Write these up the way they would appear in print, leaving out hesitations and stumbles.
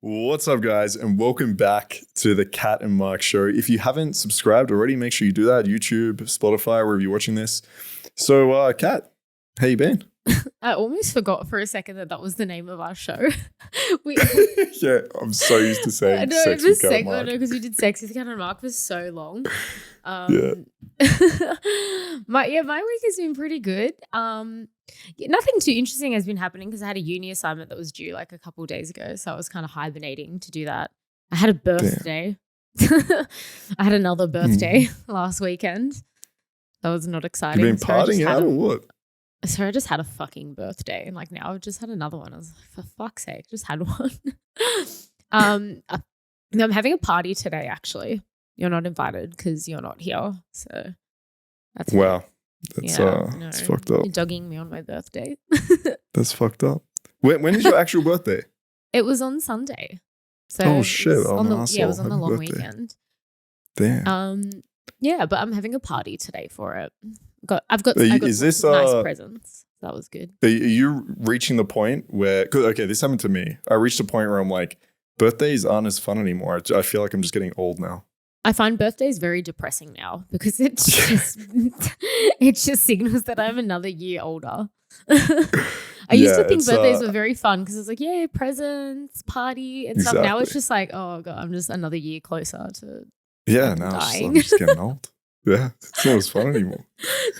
What's up, guys, and welcome back to the Kat and Mark Show. If you haven't subscribed already, make sure you do that. YouTube, Spotify, wherever you're watching this. So, Kat, how you been? I almost forgot for a second that was the name of our show. Yeah, I'm so used to saying sex with Kat and Mark. because we did sex with Kat and Mark for so long. Yeah. My week has been pretty good. Nothing too interesting has been happening because I had a uni assignment that was due like a couple of days ago, so I was kind of hibernating to do that. I had a birthday. I had another birthday last weekend. That was not exciting. You've been partying out or what? So I just had a fucking birthday, and like now I've just had another one. I was like, for fuck's sake, just had one. I'm having a party today. Actually, you're not invited because you're not here. So that's wow. That's fucked up. You're dogging me on my birthday. That's fucked up. When is your actual birthday? It was on Sunday. So oh shit! it was on the long weekend. Damn. Yeah, but I'm having a party today for it. I got nice presents. That was good. Are you reaching the point where? Okay, this happened to me. I reached a point where I'm like, birthdays aren't as fun anymore. I feel like I'm just getting old now. I find birthdays very depressing now because it just signals that I'm another year older. I used to think birthdays were very fun because it's like, yeah, presents, party and stuff. Now it's just like, oh God, I'm just another year closer to now I'm just getting old. Yeah, it's not as fun anymore.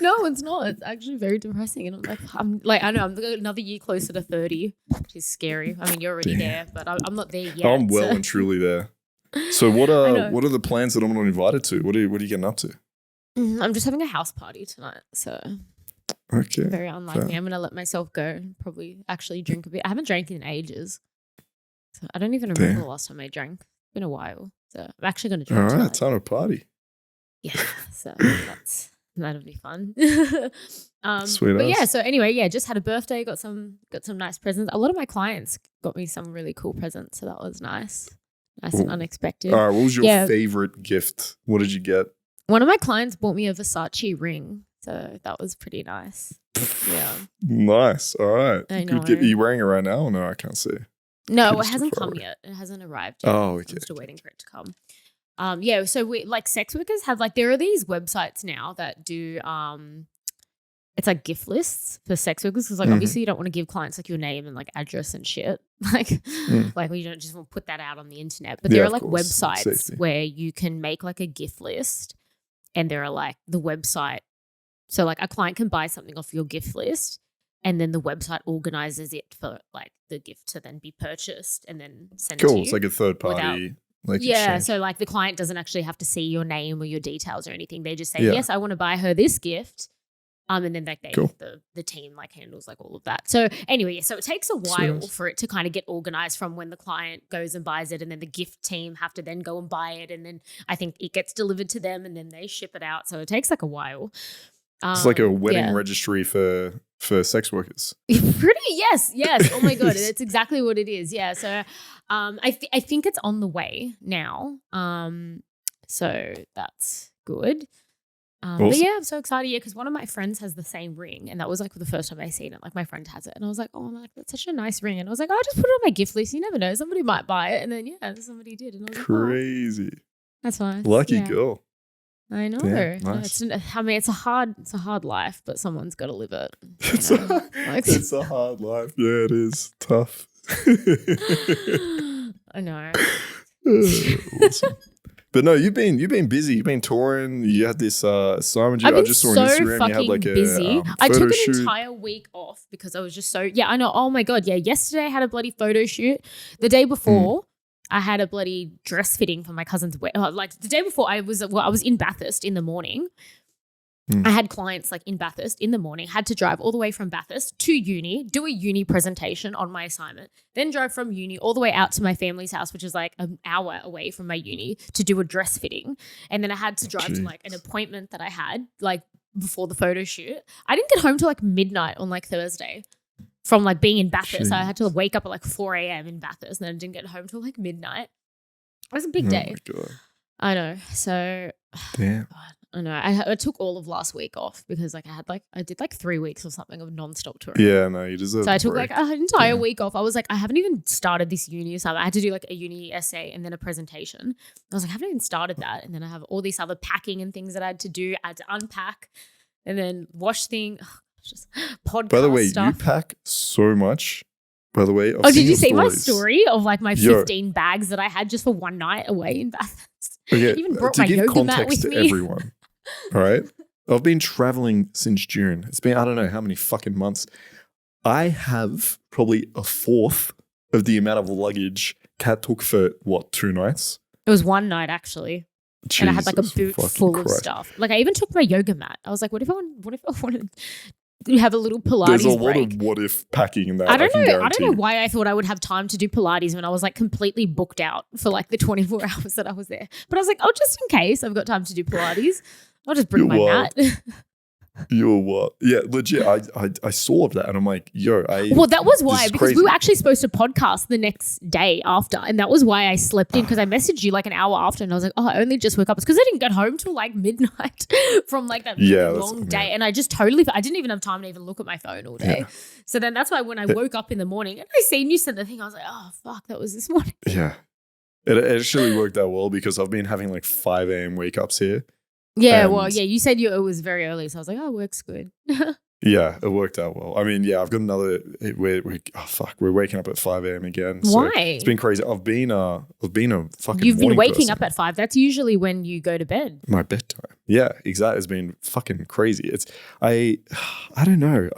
No, it's not. It's actually very depressing. And I'm like, I know I'm another year closer to 30, which is scary. I mean, you're already there, but I'm not there yet. I'm well and truly there. So what are the plans that I'm not invited to? What are you getting up to? I'm just having a house party tonight. So okay, very unlike me. I'm going to let myself go and probably actually drink a bit. I haven't drank in ages. So I don't even remember the last time I drank. It's been a while. So I'm actually going to drink tonight. Time to party. Yeah, so that'll be fun. Sweet. But yeah, so anyway, just had a birthday, got some nice presents. A lot of my clients got me some really cool presents, so that was nice. Nice and unexpected. All right, what was your favorite gift? What did you get? One of my clients bought me a Versace ring, so that was pretty nice. Yeah. Nice. All right. I know. Are you wearing it right now or no? I can't see. No, it hasn't come yet. It hasn't arrived yet. Oh, okay. I'm still waiting for it to come. So we like sex workers have there are these websites now that do it's like gift lists for sex workers because obviously you don't want to give clients like your name and like address and shit like you don't just want to put that out on the internet, but there are like websites where you can make like a gift list, and there are like the website, so like a client can buy something off your gift list, and then the website organizes it for like the gift to then be purchased and then sent to you. It's like a third party. Exchange. So like the client doesn't actually have to see your name or your details or anything. They just say, yes, I want to buy her this gift. And then the team like handles like all of that. So anyway, so it takes a while for it to kind of get organized from when the client goes and buys it, and then the gift team have to then go and buy it, and then I think it gets delivered to them and then they ship it out. So it takes like a while. It's like a wedding registry for sex workers. Yes. Oh my God, it's exactly what it is. Yeah. So I think it's on the way now. So that's good. Awesome. But yeah, I'm so excited. Yeah, because one of my friends has the same ring, and that was like the first time I seen it. Like my friend has it, and I was like, oh, that's such a nice ring. And I was like, I'll just put it on my gift list. You never know, somebody might buy it. And then somebody did, and I was crazy. Like, that's fine. Lucky girl. I know. Damn, nice. It's a hard life, but someone's got to live it. It's a hard life. Yeah, it is tough. I know. Awesome. But no, you've been busy. You've been touring. You had this assignment. I just saw on Instagram. You had like busy. a I took shoot. an entire week off because I was just so I know. Oh my God, yeah. Yesterday I had a bloody photo shoot. The day before I had a bloody dress fitting for my cousin's wedding. Like the day before I was in Bathurst in the morning. I had clients like in Bathurst in the morning, had to drive all the way from Bathurst to uni, do a uni presentation on my assignment, then drive from uni all the way out to my family's house, which is like an hour away from my uni, to do a dress fitting. And then I had to drive to like an appointment that I had like before the photo shout. I didn't get home till like midnight on like Thursday from like being in Bathurst. I had to wake up at like 4 a.m. in Bathurst, and then I didn't get home till like midnight. It was a big day. Oh my God. I know. So, damn. God. I know. I took all of last week off because like I did like 3 weeks or something of nonstop touring. Yeah, no, you deserve. So I took break. like an entire week off. I was like, I haven't even started this uni assignment. I had to do like a uni essay and then a presentation. I was like, I haven't even started that. And then I have all these other packing and things that I had to do. I had to unpack and then wash things. Just podcast. By the way, stuff. you pack so much. By the way, did you see my story of like my 15 bags that I had just for one night away in Bathurst? Okay, I even brought to my give yoga mat context with to me. everyone, all right? I've been traveling since June. It's been, I don't know how many fucking months. I have probably a fourth of the amount of luggage Kat took for, 2 nights? It was one night actually. Jesus, and I had like a boot full Christ. of stuff. Like I even took my yoga mat. I was like, what if I wanted to have a little Pilates There's a break? lot of what if packing in that. I don't know guarantee. why I thought I would have time to do Pilates when I was like completely booked out for like the 24 hours that I was there. But I was like, oh, just in case I've got time to do Pilates, I'll just bring my mat. You're what? Yeah, legit. I saw that and I'm like, well, that was why, because crazy. we were actually supposed to podcast the next day after. And that was why I slept in, because I messaged you like an hour after and I was like, oh, I only just woke up. It's because I didn't get home till like midnight from like that really long day. And I just I didn't even have time to even look at my phone all day. Yeah. So then that's why when I woke up in the morning and I seen you send the thing, I was like, oh, fuck, that was this morning. Yeah. It actually worked out well because I've been having like 5 a.m. wake ups here. Yeah, well, yeah, you said it was very early, so I was like, oh, it works good. Yeah, it worked out well. I mean, yeah, I've got another. We're waking up at 5 a.m. again. Why? So it's been crazy. I've been a fucking. You've been waking person. up at 5. That's usually when you go to bed. My bedtime. Yeah, exactly. It's been fucking crazy. I don't know.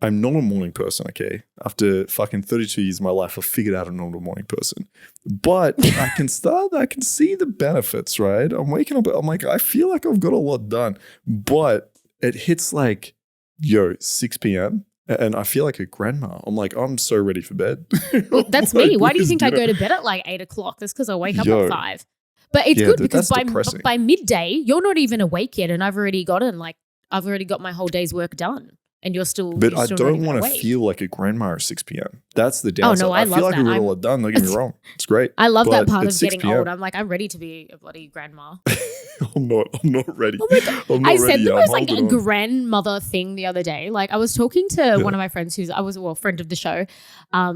I'm not a morning person, okay? After fucking 32 years of my life, I've figured out I'm not a morning person. But I can see the benefits, right? I'm waking up, I'm like, I feel like I've got a lot done. But it hits like, 6 p.m. and I feel like a grandma. I'm like, I'm so ready for bed. Well, that's me. Why do you think I go to bed at like 8 o'clock? That's because I wake up at 5. But it's good because by midday, you're not even awake yet and I've already got my whole day's work done. And you're still. But I don't want to feel like a grandma at 6 p.m. That's the downside. Oh no, I love feel like that. I've got a lot done. Don't get me wrong. It's great. I love that part of getting 6 p.m. old. I'm like, I'm ready to be a bloody grandma. I'm not ready. Oh my God. I said the most like a grandmother thing the other day. Like I was talking to one of my friends friend of the show,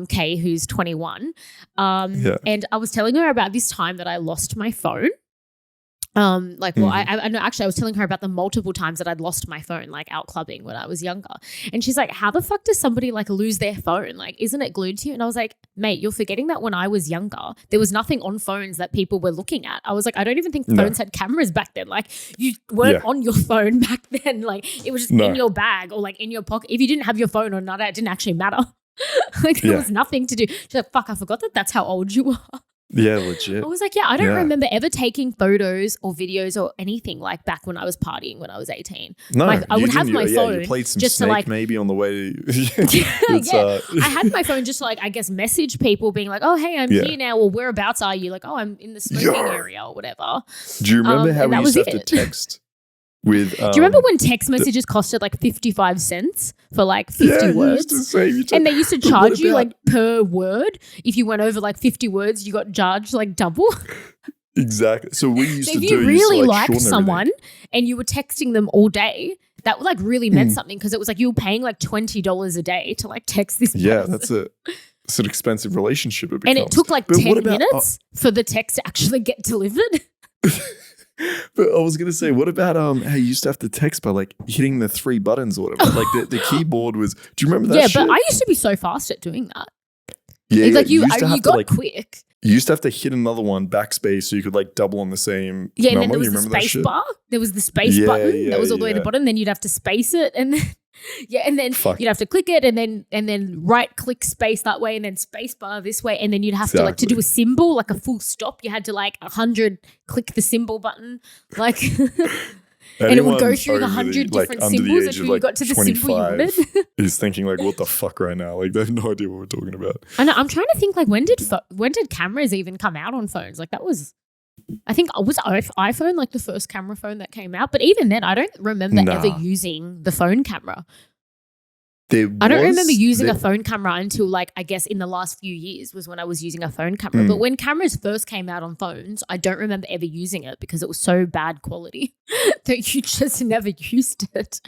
Kay, who's 21. And I was telling her about this time that I lost my phone. I know actually I was telling her about the multiple times that I'd lost my phone, like out clubbing when I was younger. And she's like, how the fuck does somebody like lose their phone? Like, isn't it glued to you? And I was like, mate, you're forgetting that when I was younger, there was nothing on phones that people were looking at. I was like, I don't even think phones had cameras back then. Like you weren't on your phone back then. Like it was just in your bag or like in your pocket. If you didn't have your phone or not, it didn't actually matter. Like there was nothing to do. She's like, fuck, I forgot that that's how old you are. Yeah, legit. I was like, I don't remember ever taking photos or videos or anything like back when I was partying when I was 18. No, like, I would have my phone you played some just Snake to like maybe on the way. I had my phone just to like I guess message people being like, oh hey, I'm here now, or whereabouts are you? Like, oh, I'm in the smoking area or whatever. Do you remember how we used to have to text? Do you remember when text messages costed like 55 cents for like 50 words? And they used to charge you like per word. If you went over like 50 words, you got charged like double. Exactly. So we used to do. If you really liked someone and you were texting them all day, that like really meant something because it was like you were paying like $20 a day to like text this person. Yeah, it's an expensive relationship. And it took like 10 minutes for the text to actually get delivered. But I was gonna say, what about how you used to have to text by like hitting the 3 buttons or whatever? Like the keyboard was. Do you remember that? Yeah, but I used to be so fast at doing that. Yeah, like you got quick. You used to have to hit another one, backspace, so you could like double on the same. Yeah, number. And then there was the space bar. There was the space button that was all the way at the bottom. Then you'd have to space it, and then you'd have to click it, and then right click space that way, and then space bar this way, and then you'd have to like to do a symbol, like a full stop. You had to like 100 click the symbol button, like. And it would go through the 100 different symbols until you got to the symbol you wanted. He's thinking like, what the fuck right now? Like they have no idea what we're talking about. I know. I'm trying to think like when did cameras even come out on phones? Like that was, I think was iPhone like the first camera phone that came out. But even then, I don't remember ever using the phone camera. I don't remember using a phone camera until like, I guess in the last few years was when I was using a phone camera. But when cameras first came out on phones, I don't remember ever using it because it was so bad quality that you just never used it.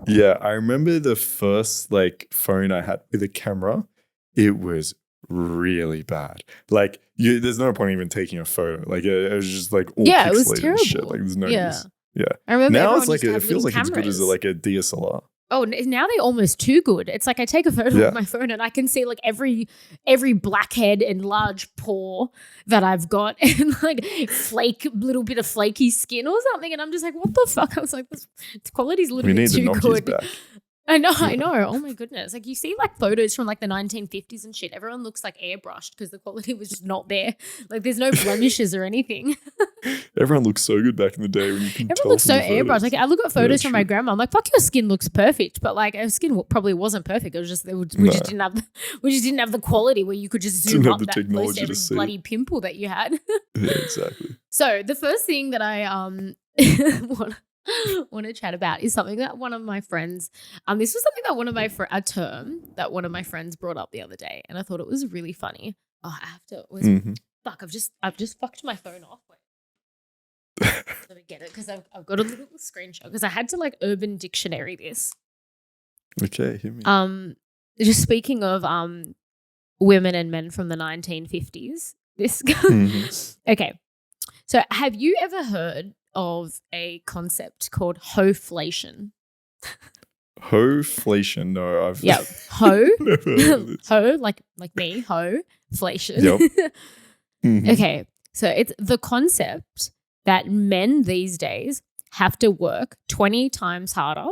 Yeah, I remember the first like phone I had with a camera. It was really bad. Like, there's no point even taking a photo. Like, it was just like all it was pixelated terrible. and shit. Like, there's no use. Yeah. I remember now it's like it feels like it's good as like a DSLR. Oh, now they're almost too good. It's like I take a photo with my phone and I can see like every blackhead and large pore that I've got and like little bit of flaky skin or something. And I'm just like, what the fuck? I was like, this quality's a little bit too good. Back. I know. Oh my goodness. Like you see like photos from like the 1950s and shit. Everyone looks like airbrushed because the quality was just not there. Like there's no blemishes or anything. Everyone looks so good back in the day when you can Everyone looks so airbrushed. Like I look at photos from my grandma. I'm like, fuck, your skin looks perfect. But like her skin probably wasn't perfect. It was just we just didn't have the quality where you could just zoom up that most every bloody pimple that you had. Yeah, exactly. So the first thing that I want to chat about is something that one of my friends this was something that a term that one of my friends brought up the other day, and I thought it was really funny. I have to fuck, I've just fucked my phone off. Wait. Let me get it because I've got a little screenshot because I had to like Urban Dictionary this. Okay, hit me. Just speaking of women and men from the 1950s. This Okay. So have you ever heard of a concept called Hoeflation? Hoeflation? No, I've never heard of this. Ho, like me, Hoeflation. Yep. Okay, so it's the concept that men these days have to work 20 times harder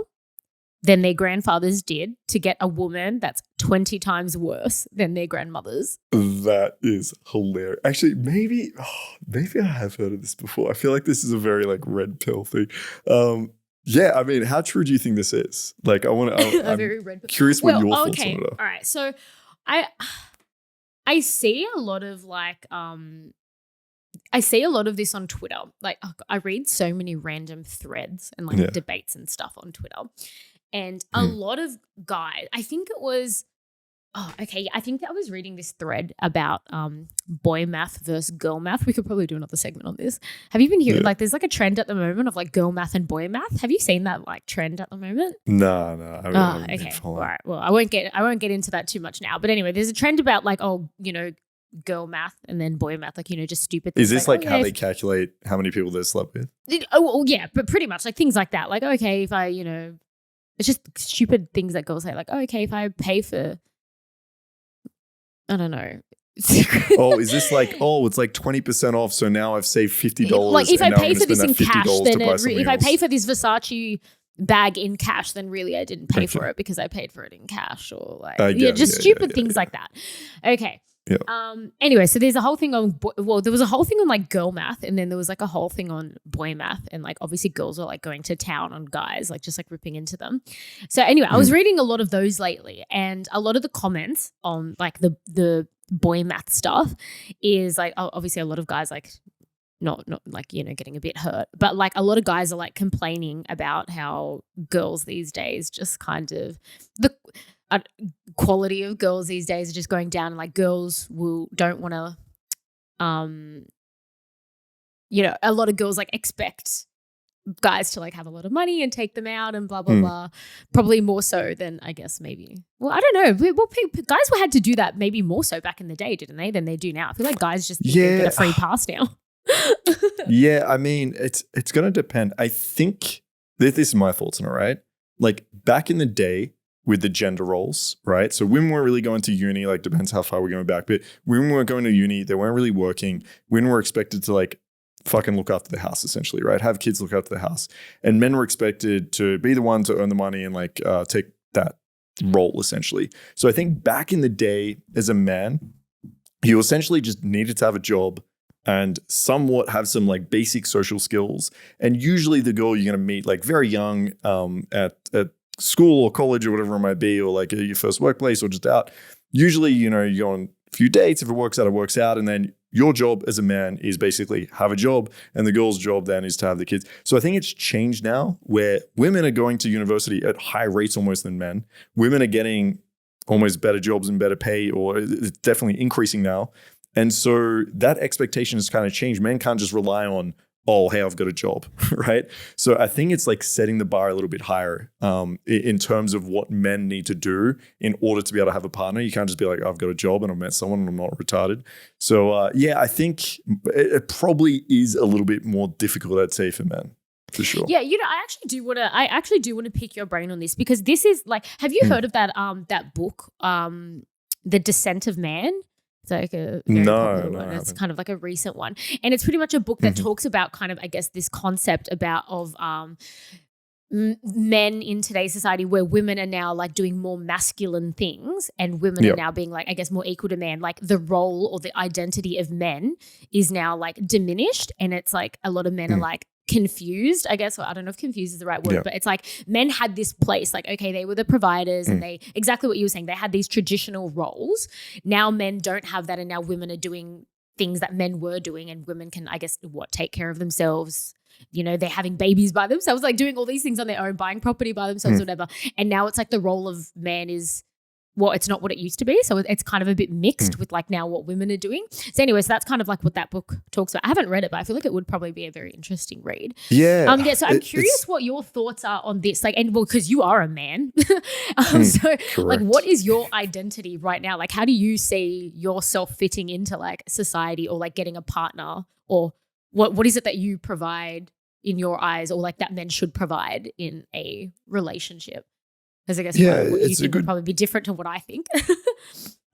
than their grandfathers did to get a woman that's 20 times worse than their grandmothers. That is hilarious. Actually, maybe I have heard of this before. I feel like this is a very like red pill thing. Yeah, I mean, how true do you think this is? Like, I'm curious what your thoughts on it are. All right, so I see a lot of like I see a lot of this on Twitter. Like, I read so many random threads and like debates and stuff on Twitter. And a lot of guys, I think I was reading this thread about boy math versus girl math. We could probably do another segment on this. Have you been hearing like there's like a trend at the moment of like girl math and boy math? Have you seen that like trend at the moment? No. I haven't okay. All right. Well, I won't get into that too much now. But anyway, there's a trend about like girl math and then boy math, like just stupid things. Is this like how they calculate how many people they slept with? Yeah, but pretty much like things like that. Like okay, if I it's just stupid things that girls say, like, okay, if I pay for, I don't know. Is this like, it's like 20% off, so now I've saved $50. Like if I pay for this in cash, then if I pay for this Versace bag in cash, then really I didn't pay for it because I paid for it in cash, or like stupid things like that. Okay. Yeah. Anyway, so there's a whole thing on there was a whole thing on like girl math, and then there was like a whole thing on boy math, and like obviously girls are like going to town on guys, like just like ripping into them. So anyway, I was reading a lot of those lately, and a lot of the comments on like the boy math stuff is like obviously a lot of guys like not like getting a bit hurt, but like a lot of guys are like complaining about how girls these days just kind of the quality of girls these days are just going down, and like girls don't want to a lot of girls like expect guys to like have a lot of money and take them out and blah blah blah, probably more so than I guess maybe I don't know, well guys had to do that maybe more so back in the day, didn't they, than they do now. I feel like guys just think they get a free pass now. Yeah, I mean it's gonna depend. I think this is my thoughts on it, right? Like back in the day with the gender roles, right? So women weren't really going to uni, like depends how far we're going back, but women weren't going to uni, they weren't really working. Women were expected to like fucking look after the house essentially, right? Have kids look after the house. And men were expected to be the ones to earn the money and like take that role essentially. So I think back in the day as a man, you essentially just needed to have a job and somewhat have some like basic social skills. And usually the girl you're going to meet like very young at school or college or whatever it might be, or like your first workplace or just out. Usually, you go on a few dates. If it works out, it works out. And then your job as a man is basically have a job, and the girl's job then is to have the kids. So I think it's changed now where women are going to university at higher rates almost than men. Women are getting almost better jobs and better pay, or it's definitely increasing now. And so that expectation has kind of changed. Men can't just rely on, oh, hey, I've got a job, right? So I think it's like setting the bar a little bit higher in terms of what men need to do in order to be able to have a partner. You can't just be like, I've got a job and I've met someone and I'm not retarded. So yeah, I think it probably is a little bit more difficult, I'd say, for men. For sure. Yeah, I actually do want to pick your brain on this, because this is like, have you heard of that book, The Descent of Man? It's like a very popular one. It's kind of like a recent one. And it's pretty much a book that talks about kind of, I guess, this concept of men in today's society, where women are now like doing more masculine things and women are now being like, I guess, more equal to man. Like the role or the identity of men is now like diminished, and it's like a lot of men are like confused, I guess. Well, I don't know if confused is the right word, but it's like men had this place, like, okay, they were the providers and they, exactly what you were saying, they had these traditional roles. Now men don't have that, and now women are doing things that men were doing, and women can, I guess, take care of themselves. They're having babies by themselves, like doing all these things on their own, buying property by themselves, whatever. And now it's like the role of man is, well, it's not what it used to be. So it's kind of a bit mixed with like now what women are doing. So anyway, so that's kind of like what that book talks about. I haven't read it, but I feel like it would probably be a very interesting read. Yeah. So I'm curious what your thoughts are on this. Like, and well, because you are a man. So like, what is your identity right now? Like, how do you see yourself fitting into like society, or like getting a partner, or what is it that you provide in your eyes, or like that men should provide in a relationship? Because I guess what you think would probably be different to what I think.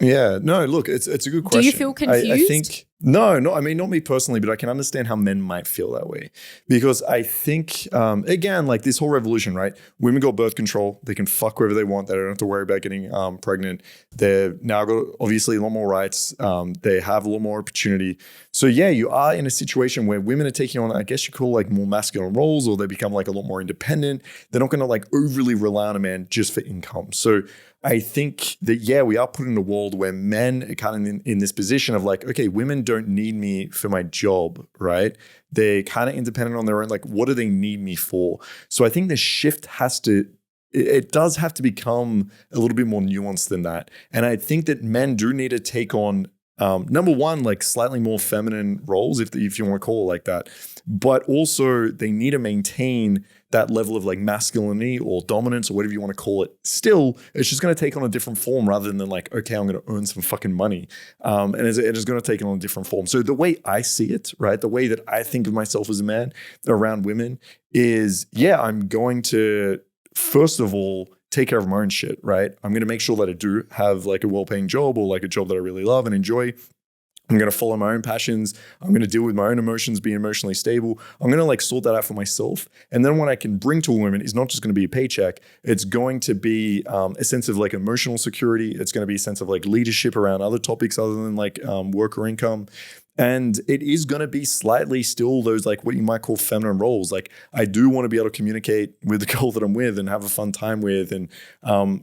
Yeah, no, look, it's a good question. Do you feel confused? I think no, I mean, not me personally, but I can understand how men might feel that way, because I think again, like this whole revolution, right? Women got birth control; they can fuck whoever they want. They don't have to worry about getting pregnant. They've now got obviously a lot more rights. They have a lot more opportunity. So yeah, you are in a situation where women are taking on, I guess you call like more masculine roles, or they become like a lot more independent. They're not going to like overly rely on a man just for income. So I think that, yeah, we are put in a world where men are kind of in this position of like, okay, women don't need me for my job, right? They're kind of independent on their own. Like, what do they need me for? So I think the shift it does have to become a little bit more nuanced than that. And I think that men do need to take on, number one, like slightly more feminine roles, if you want to call it like that. But also they need to maintain that level of like masculinity or dominance or whatever you want to call it. Still, it's just going to take on a different form rather than like, okay, I'm going to earn some fucking money. And it is going to take on a different form. So the way I see it, right, the way that I think of myself as a man around women is, yeah, I'm going to, first of all, take care of my own shit, right? I'm going to make sure that I do have like a well-paying job, or like a job that I really love and enjoy. I'm going to follow my own passions. I'm going to deal with my own emotions, be emotionally stable. I'm going to like sort that out for myself. And then what I can bring to a woman is not just going to be a paycheck. It's going to be a sense of like emotional security. It's going to be a sense of like leadership around other topics other than like work or income. And it is going to be slightly still those like what you might call feminine roles. Like I do want to be able to communicate with the girl that I'm with and have a fun time with, and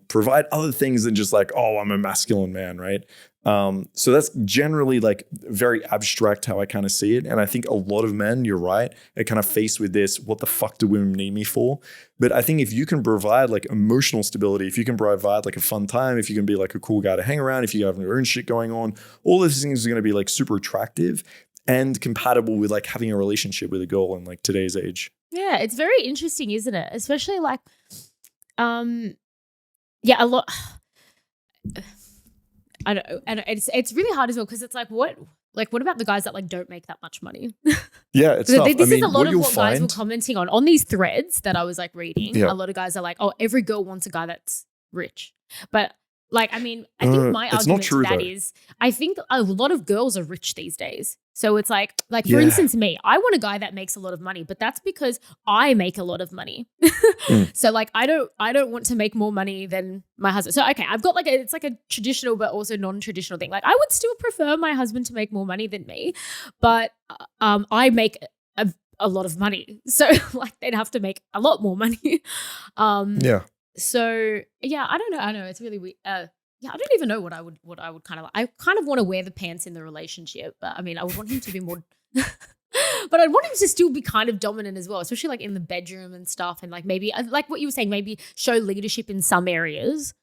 provide other things than just like, oh, I'm a masculine man, right? So that's generally like very abstract how I kind of see it. And I think a lot of men, you're right, are kind of faced with this, what the fuck do women need me for? But I think if you can provide like emotional stability, if you can provide like a fun time, if you can be like a cool guy to hang around, if you have your own shit going on, all those things are going to be like super attractive and compatible with like having a relationship with a girl in like today's age. Yeah, it's very interesting, isn't it? Especially like, yeah, a lot. I know, and it's really hard as well, because it's like what about the guys that like don't make that much money? Yeah, it's tough. This is a lot of what guys were commenting on these threads that I was like reading. Yeah. A lot of guys are like, oh, every girl wants a guy that's rich, but like, I mean, I think my argument to that is, I think a lot of girls are rich these days. So it's like for instance, me, I want a guy that makes a lot of money, but that's because I make a lot of money. So like, I don't want to make more money than my husband. So, okay, I've got like it's like a traditional, but also non-traditional thing. Like I would still prefer my husband to make more money than me, but I make a lot of money. So like they'd have to make a lot more money. Yeah. So yeah, I don't know. It's really weird. Yeah, I don't even know what I would kind of. I kind of want to wear the pants in the relationship, but I mean, I would want him to be more. But I'd want him to still be kind of dominant as well, especially like in the bedroom and stuff, and like maybe like what you were saying, maybe show leadership in some areas,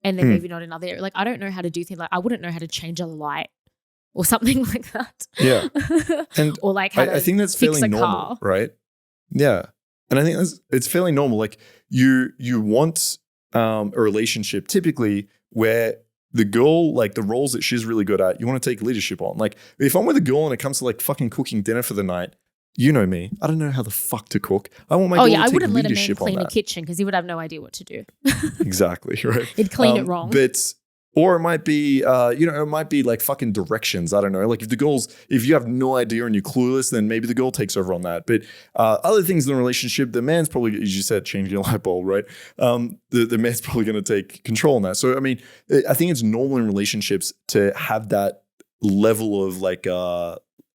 and then maybe not in other areas. Like I don't know how to do things. Like I wouldn't know how to change a light or something like that. Yeah, and or like how I think that's fairly normal, right? Yeah, and I think it's fairly normal. Like you want a relationship typically where the girl, like the roles that she's really good at, you want to take leadership on. Like if I'm with a girl and it comes to like fucking cooking dinner for the night, you know me, I don't know how the fuck to cook. I want my girl to take leadership on that. I wouldn't let a man clean the kitchen because he would have no idea what to do. Exactly, right? He'd clean it wrong. Or it might be, it might be like fucking directions. I don't know. Like if you have no idea and you're clueless, then maybe the girl takes over on that. But other things in the relationship, the man's probably, as you said, changing a light bulb, right? The man's probably going to take control on that. So, I mean, I think it's normal in relationships to have that level of like,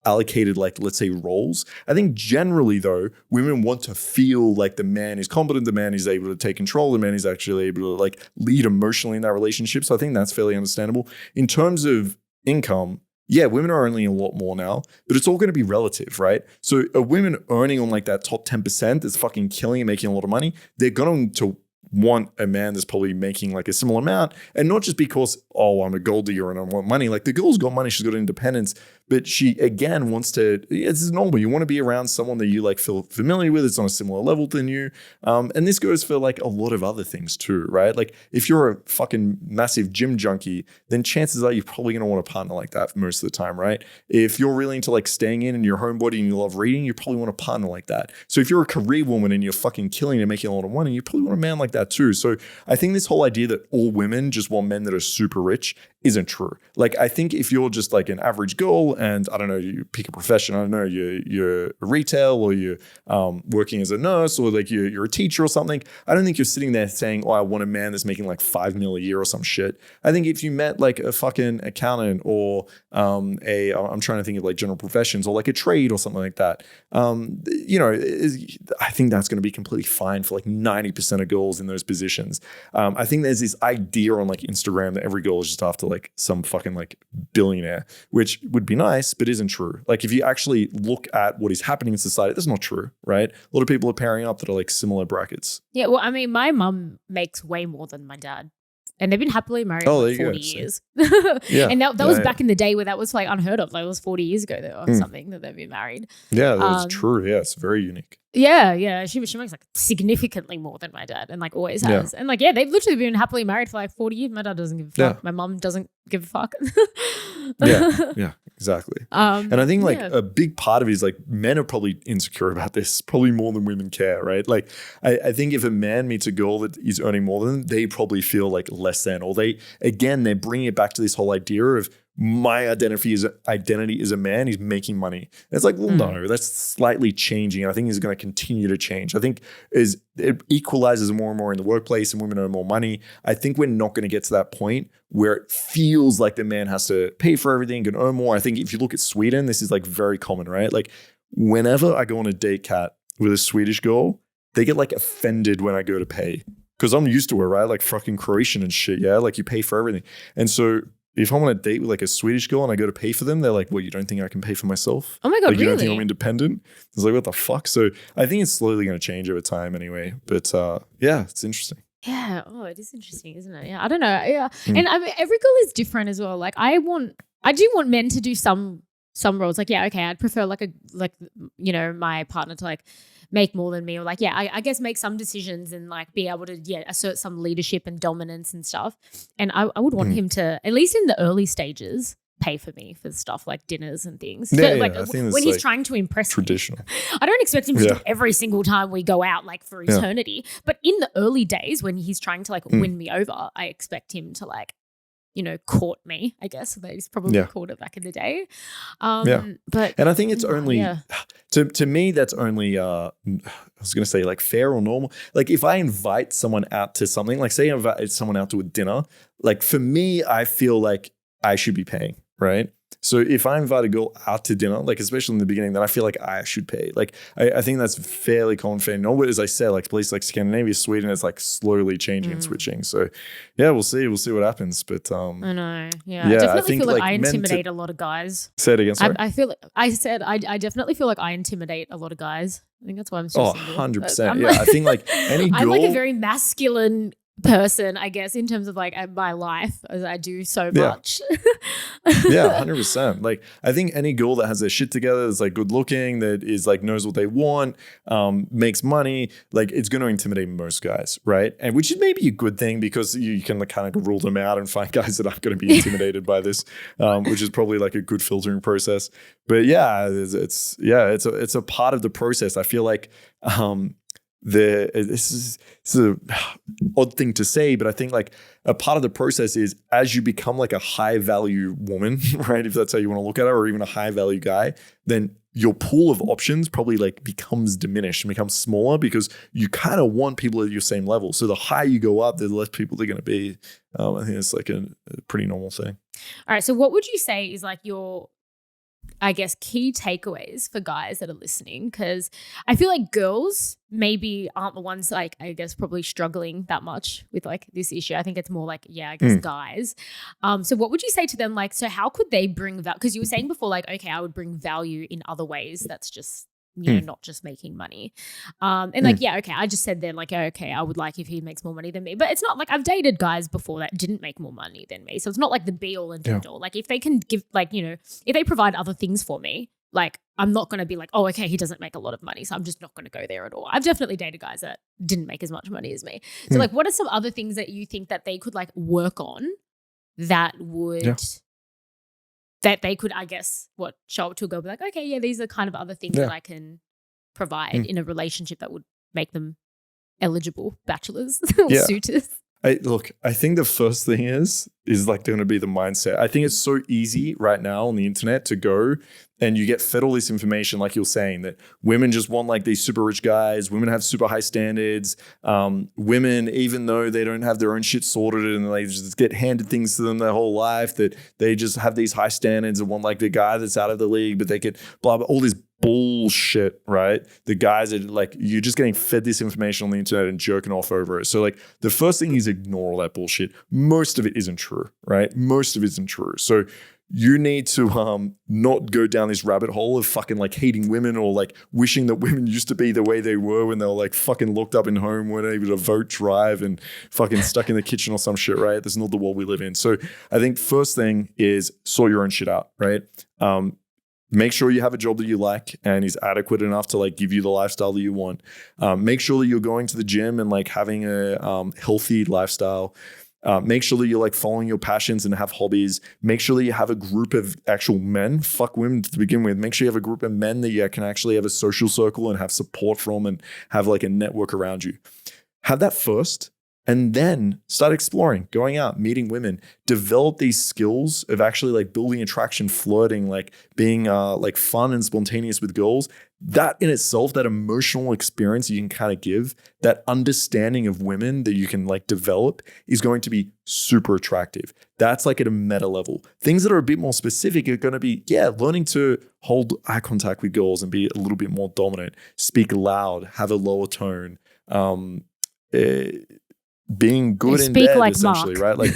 allocated, like, let's say roles. I think generally though, women want to feel like the man is competent, the man is able to take control, the man is actually able to like lead emotionally in that relationship. So I think that's fairly understandable. In terms of income, yeah, women are earning a lot more now, but it's all going to be relative, right? So a women earning on like that top 10% that's fucking killing and making a lot of money, they're going to want a man that's probably making like a similar amount, and not just because, oh, I'm a gold digger and I want money. Like the girl's got money, she's got independence, but she again wants to, it's normal. You want to be around someone that you like feel familiar with, it's on a similar level than you. And this goes for like a lot of other things too, right? Like if you're a fucking massive gym junkie, then chances are you're probably going to want a partner like that most of the time, right? If you're really into like staying in and you're homebody and you love reading, you probably want a partner like that. So if you're a career woman and you're fucking killing and making a lot of money, you probably want a man like that too. So I think this whole idea that all women just want men that are super rich isn't true. Like I think if you're just like an average girl and I don't know, you pick a profession, I don't know, you're retail or you're working as a nurse or like you're a teacher or something, I don't think you're sitting there saying, oh, I want a man that's making like $5 million a year or some shit. I think if you met like a fucking accountant or I'm trying to think of like general professions or like a trade or something like that, I think that's going to be completely fine for like 90% of girls in those positions. I think there's this idea on like Instagram that every girl is just after like some fucking like billionaire, which would be nice, but isn't true. Like if you actually look at what is happening in society, that's not true, right? A lot of people are pairing up that are like similar brackets. Yeah, well, I mean, my mum makes way more than my dad. And they've been happily married for like 40 years. Yeah. And that was back in the day where that was like unheard of. Like it was 40 years ago or something that they've been married. Yeah, that's true. Yeah, it's very unique. Yeah. She makes like significantly more than my dad and like always has. And like, yeah, they've literally been happily married for like 40 years. My dad doesn't give a fuck. Yeah. My mum doesn't give a fuck. Yeah, exactly. And I think like a big part of it is like men are probably insecure about this, probably more than women care, right? Like I think if a man meets a girl that is earning more than them, they probably feel like less than, or they're bringing it back to this whole idea of my identity is a man, he's making money. And it's like, well, no, that's slightly changing. And I think it's going to continue to change. I think as it equalizes more and more in the workplace and women earn more money, I think we're not going to get to that point where it feels like the man has to pay for everything and earn more. I think if you look at Sweden, this is like very common, right? Like whenever I go on a date, Kat, with a Swedish girl, they get like offended when I go to pay. Because I'm used to it, right? Like fucking Croatian and shit, yeah? Like you pay for everything. And so if I'm on a date with like a Swedish girl and I go to pay for them, they're like, well, you don't think I can pay for myself? Oh my God, like, really? You don't think I'm independent? It's like, what the fuck? So I think it's slowly going to change over time anyway. But yeah, it's interesting. Yeah. Oh, it is interesting, isn't it? Yeah. I don't know. Yeah. And I mean, every girl is different as well. Like I do want men to do some roles. Like, yeah, okay, I'd prefer my partner to like make more than me, or like, yeah, I guess make some decisions and like be able to, assert some leadership and dominance and stuff. And I would want him to, at least in the early stages, pay for me for stuff like dinners and things. Yeah, like I think when he's trying to impress traditional. me. I don't expect him to do every single time we go out like for eternity. But in the early days when he's trying to like win me over, I expect him to like, court me, I guess. So he's probably called it back in the day. But and I think it's only to me that's only I was gonna say like fair or normal. Like if I invite someone out to something, like say I invite someone out to a dinner, like for me, I feel like I should be paying, right? So if I invite a girl out to dinner, like especially in the beginning, then I feel like I should pay. Like I think that's fairly common for no, but as I said, like places like Scandinavia, Sweden, it's like slowly changing and switching. So yeah, we'll see what happens. But I know. Yeah. I definitely feel like I intimidate a lot of guys. Say it again, sorry. I feel like I definitely feel like I intimidate a lot of guys. I think that's why I'm so single. 100%. Yeah. I think like any girl. I'm like a very masculine person, I guess, in terms of like my life, as I do so much. Yeah, 100%. Like I think any girl that has their shit together, that's like good looking, that is like knows what they want, makes money, like it's going to intimidate most guys, right? And which is maybe a good thing because you can like kind of rule them out and find guys that aren't going to be intimidated by this, which is probably like a good filtering process. But yeah, it's a part of the process. I feel like this is an odd thing to say, but I think like a part of the process is as you become like a high value woman, right? If that's how you want to look at it, or even a high value guy, then your pool of options probably like becomes diminished and becomes smaller because you kind of want people at your same level. So the higher you go up, the less people they're going to be. I think it's like a pretty normal thing. All right. So what would you say is like your, I guess, key takeaways for guys that are listening? Because I feel like girls maybe aren't the ones like, I guess, probably struggling that much with like this issue. I think it's more like, I guess guys. So what would you say to them? Like, so how could they bring value? Because you were saying before, like, okay, I would bring value in other ways. That's just, not just making money. And like, okay, I just said then like, okay, I would like if he makes more money than me. But it's not like I've dated guys before that didn't make more money than me. So it's not like the be all and end all. Like if they can give like, if they provide other things for me, like I'm not going to be like, oh, okay, he doesn't make a lot of money, so I'm just not going to go there at all. I've definitely dated guys that didn't make as much money as me. So like, what are some other things that you think that they could like work on that would... that they could, I guess, show up to a girl, be like, okay, yeah, these are kind of other things that I can provide in a relationship that would make them eligible bachelors or suitors. I think the first thing is like going to be the mindset. I think it's so easy right now on the internet to go and you get fed all this information, like you're saying, that women just want like these super rich guys. Women have super high standards. Women, even though they don't have their own shit sorted and they just get handed things to them their whole life, that they just have these high standards and want like the guy that's out of the league, but they could blah, blah, all this bullshit, right? The guys are like, you're just getting fed this information on the internet and jerking off over it. So like the first thing is ignore all that bullshit. Most of it isn't true, right? Most of it isn't true. So you need to not go down this rabbit hole of fucking like hating women or like wishing that women used to be the way they were when they were like fucking locked up in home, weren't able to vote, drive, and fucking stuck in the kitchen or some shit, right? That's not the world we live in. So I think first thing is sort your own shit out, right? Make sure you have a job that you like and is adequate enough to like give you the lifestyle that you want. Make sure that you're going to the gym and like having a healthy lifestyle. Make sure that you're like following your passions and have hobbies. Make sure that you have a group of actual men. Fuck women to begin with. Make sure you have a group of men that you can actually have a social circle and have support from and have like a network around you. Have that first. And then start exploring, going out, meeting women, develop these skills of actually like building attraction, flirting, like being like fun and spontaneous with girls. That in itself, that emotional experience you can kind of give, that understanding of women that you can like develop is going to be super attractive. That's like at a meta level. Things that are a bit more specific are going to be, learning to hold eye contact with girls and be a little bit more dominant, speak loud, have a lower tone, being good in bed, like essentially, Mark. Right? Like,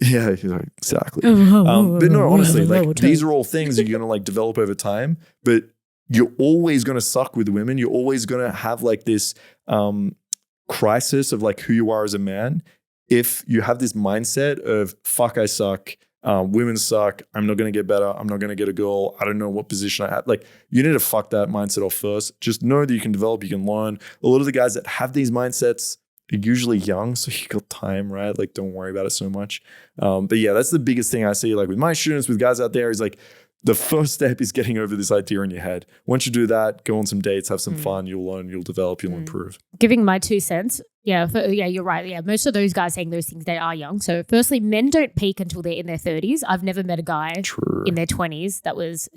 yeah, exactly. But no, honestly, like these are all things that you're going to like develop over time, but you're always going to suck with women. You're always going to have like this crisis of like who you are as a man. If you have this mindset of fuck, I suck, women suck, I'm not going to get better, I'm not going to get a girl, I don't know what position I have. Like you need to fuck that mindset off first. Just know that you can develop, you can learn. A lot of the guys that have these mindsets, usually young, so you got time, right? Like don't worry about it so much. But yeah, that's the biggest thing I see like with my students, with guys out there, is like the first step is getting over this idea in your head. Once you do that, go on some dates, have some fun, you'll learn, you'll develop, you'll improve. Giving my 2 cents. Yeah, you're right. Yeah, most of those guys saying those things, they are young. So firstly, men don't peak until they're in their 30s. I've never met a guy in their 20s that was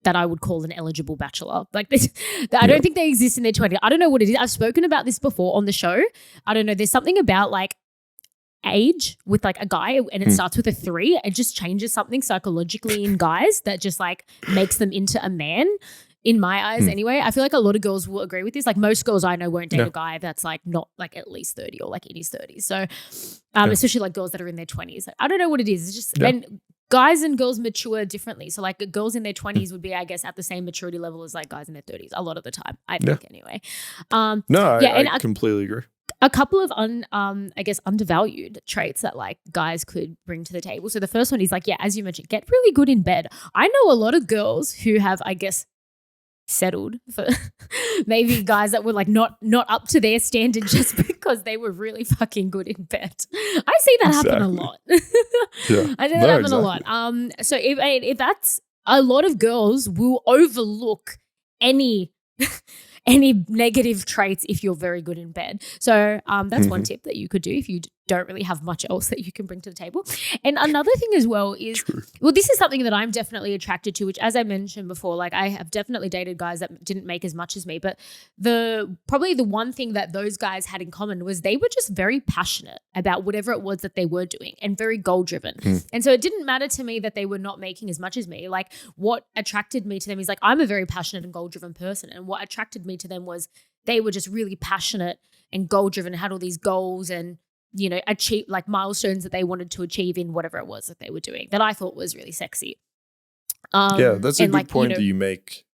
that I would call an eligible bachelor. Like this, I don't think they exist in their 20s. I don't know what it is. I've spoken about this before on the show. I don't know. There's something about like age with like a guy and it starts with a 3, it just changes something psychologically in guys that just like makes them into a man. In my eyes, anyway. I feel like a lot of girls will agree with this. Like most girls I know won't date a guy that's like not like at least 30 or like in his 30s. So especially like girls that are in their 20s. Like, I don't know what it is. It's just and guys and girls mature differently. So like girls in their 20s would be, I guess, at the same maturity level as like guys in their 30s a lot of the time, I think anyway. I completely agree. A couple of I guess undervalued traits that like guys could bring to the table. So the first one is like, as you mentioned, get really good in bed. I know a lot of girls who have, I guess, settled for maybe guys that were like not up to their standard just because they were really fucking good in bed. I see that happen a lot. I see that happen a lot. So if that's a lot of girls will overlook any negative traits if you're very good in bed. So that's one tip that you could do if you don't really have much else that you can bring to the table. And another thing as well is, well, this is something that I'm definitely attracted to, which as I mentioned before, like I have definitely dated guys that didn't make as much as me, but probably the one thing that those guys had in common was they were just very passionate about whatever it was that they were doing and very goal driven. And so it didn't matter to me that they were not making as much as me. Like what attracted me to them is like, I'm a very passionate and goal driven person. And what attracted me to them was they were just really passionate and goal driven and had all these goals and, you know, achieve like milestones that they wanted to achieve in whatever it was that they were doing that I thought was really sexy. That's a good point that you make.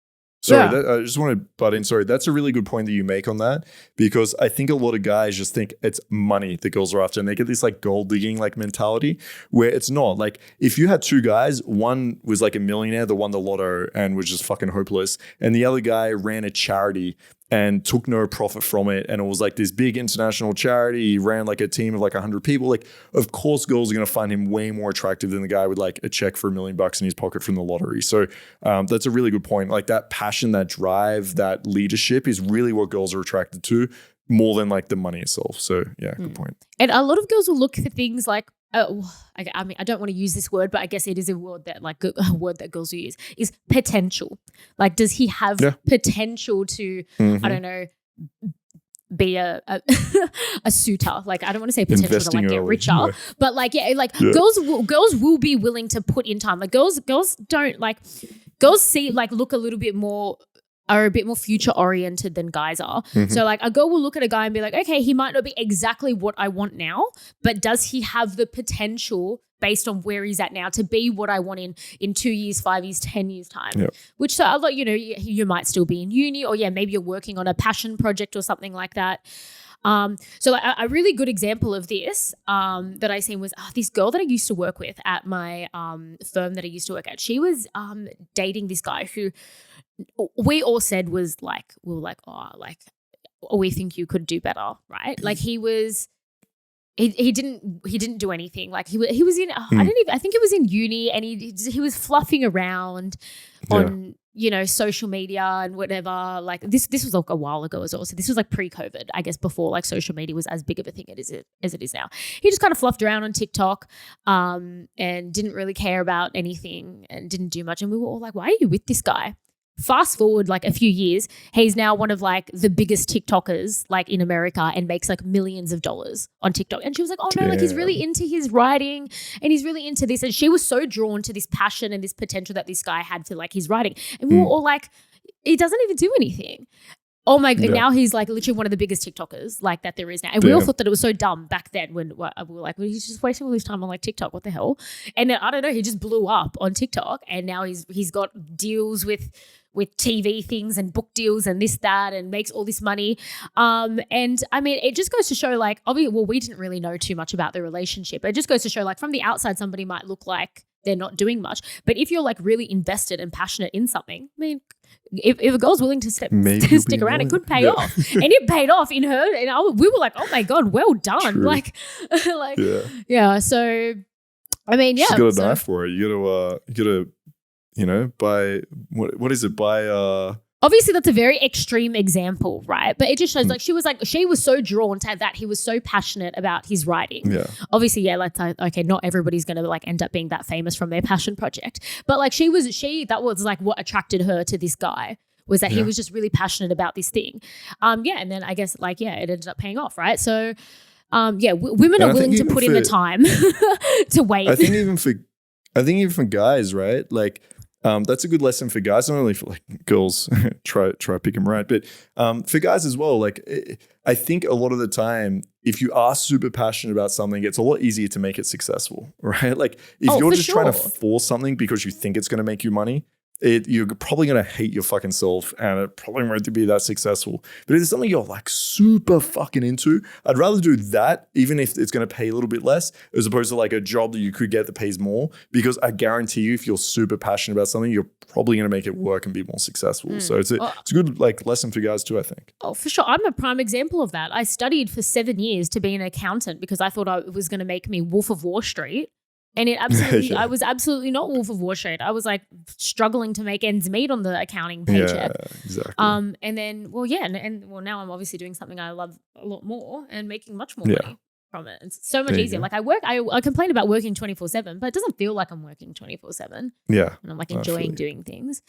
Sorry, I just want to butt in. Sorry, that's a really good point that you make on that, because I think a lot of guys just think it's money the girls are after, and they get this like gold digging like mentality where it's not. Like if you had 2 guys, one was like a millionaire that won the lotto and was just fucking hopeless, and the other guy ran a charity and took no profit from it, and it was like this big international charity. He ran like a team of like 100 people. Like, of course, girls are going to find him way more attractive than the guy with like a check for $1 million in his pocket from the lottery. So that's a really good point. Like that passion, that drive, that leadership is really what girls are attracted to more than like the money itself. So good point. And a lot of girls will look for things like, I mean, I don't want to use this word, but I guess it is a word that like a word that girls will use is potential. Like, does he have potential to, I don't know, be a suitor? Like, I don't want to say potential to like get richer, but like, girls will be willing to put in time. Like girls don't like, girls see like look a little bit more, are a bit more future oriented than guys are. So like a girl will look at a guy and be like, okay, he might not be exactly what I want now, but does he have the potential based on where he's at now to be what I want in 2 years, 5 years, 10 years time? Which, so a lot, you know, you might still be in uni, or maybe you're working on a passion project or something like that. So like a really good example of this that I seen was this girl that I used to work with at my firm that I used to work at. She was dating this guy who we all said was like, we were like, we think you could do better, right? Like he didn't do anything. Like he was in I think it was in uni, and he was fluffing around on you know, social media and whatever. Like this was like a while ago as well. So this was like pre-COVID, I guess, before like social media was as big of a thing as it is now. He just kind of fluffed around on TikTok and didn't really care about anything and didn't do much. And we were all like, why are you with this guy? Fast forward like a few years, he's now one of like the biggest TikTokers like in America and makes like millions of dollars on TikTok. And she was like, oh no, like he's really into his writing and he's really into this. And she was so drawn to this passion and this potential that this guy had for like his writing. And we were all like, he doesn't even do anything. Oh my God, now he's like literally one of the biggest TikTokers like that there is now. And we all thought that it was so dumb back then when we were like, well, he's just wasting all his time on like TikTok. What the hell? And then, I don't know, he just blew up on TikTok and now he's got deals with TV things and book deals and this, that, and makes all this money. And I mean, it just goes to show like, obviously, well, we didn't really know too much about the relationship. It just goes to show like from the outside, somebody might look like they're not doing much. But if you're like really invested and passionate in something, I mean, if a girl's willing to stick around, it could pay off. And it paid off in her. And we were like, oh my God, well done. True. Like, so, I mean, She's got a knife for it. You gotta, you know, buy what is it? Buy obviously that's a very extreme example, right? But it just shows like she was so drawn to that. He was so passionate about his writing. Yeah. Obviously, okay, not everybody's gonna like end up being that famous from their passion project. But like that was like what attracted her to this guy, was that he was just really passionate about this thing. And then I guess like, it ended up paying off, right? So Women And are I willing think to even put in the time to wait. I think even for guys, right? Like, that's a good lesson for guys, not only for like girls. try pick them right, but for guys as well. Like, I think a lot of the time, if you are super passionate about something, it's a lot easier to make it successful, right? Like, if you're just trying to force something because you think it's going to make you money, you're probably going to hate your fucking self, and it probably won't be that successful. But if it's something you're like super fucking into, I'd rather do that, even if it's going to pay a little bit less, as opposed to like a job that you could get that pays more. Because I guarantee you, if you're super passionate about something, you're probably going to make it work and be more successful. So it's a good like lesson for guys too, I think. Oh, for sure. I'm a prime example of that. I studied for 7 years to be an accountant because I thought it was going to make me Wolf of Wall Street. And it absolutely, I was absolutely not Wolf of Wall Street. I was like struggling to make ends meet on the accounting paycheck. Yeah, exactly. And then, now I'm obviously doing something I love a lot more and making much more money from it. It's so much easier. Like I complain about working 24/7, but it doesn't feel like I'm working 24/7. Yeah. And I'm like enjoying doing things.